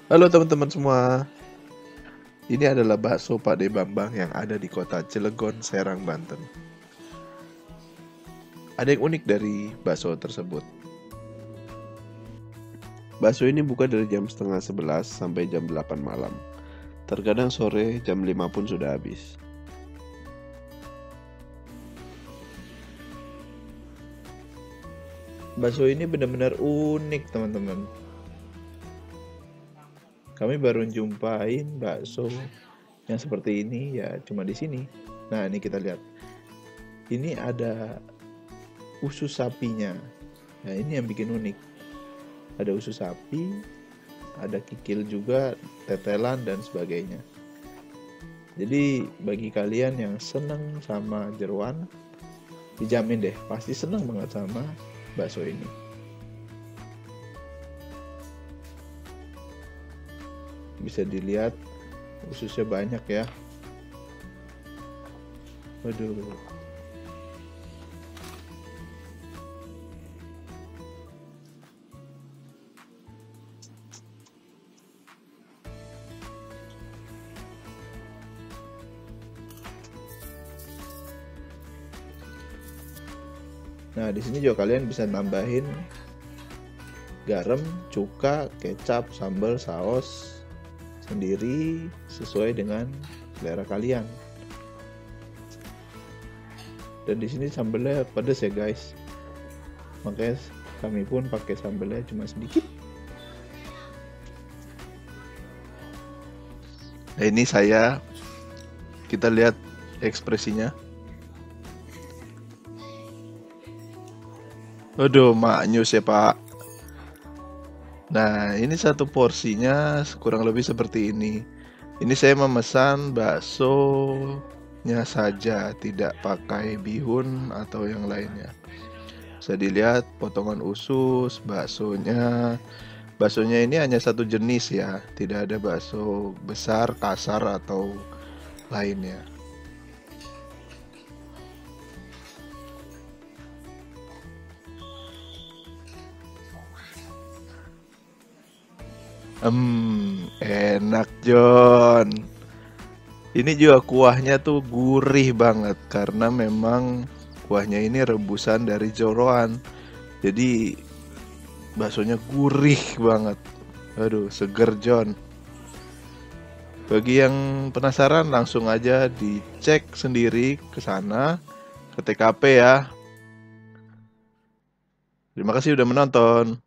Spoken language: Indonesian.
Halo teman-teman semua, ini adalah bakso Pak De Bambang yang ada di kota Cilegon, Serang, Banten. Ada yang unik dari bakso tersebut. Bakso ini buka dari jam setengah 11 sampai jam 8 malam. Terkadang sore jam 5 pun sudah habis. Bakso ini benar-benar unik teman-teman. Kami baru jumpain bakso yang seperti ini ya cuma di sini. Nah ini kita lihat. Ini ada usus sapinya. Nah ini yang bikin unik. Ada usus sapi, ada kikil juga, tetelan dan sebagainya. Jadi bagi kalian yang seneng sama jeroan, dijamin deh pasti seneng banget sama bakso ini. Bisa dilihat ususnya banyak ya. Waduh. Nah, di sini juga kalian bisa nambahin garam, cuka, kecap, sambal, saus sendiri sesuai dengan selera kalian. Dan di sini sambalnya pedas ya guys. Makanya kami pun pakai sambalnya cuma sedikit. Nah, ini kita lihat ekspresinya. Aduh, maknyus ya Pak. Nah, ini satu porsinya kurang lebih seperti ini. Ini saya memesan baksonya saja, tidak pakai bihun atau yang lainnya. Bisa dilihat potongan usus, baksonya. Baksonya ini hanya satu jenis ya, tidak ada bakso besar, kasar atau lainnya. Enak John. Ini juga kuahnya tuh gurih banget karena memang kuahnya ini rebusan dari jeroan. Jadi baksonya gurih banget. Aduh, seger John. Bagi yang penasaran langsung aja dicek sendiri ke sana, ke TKP ya. Terima kasih udah menonton.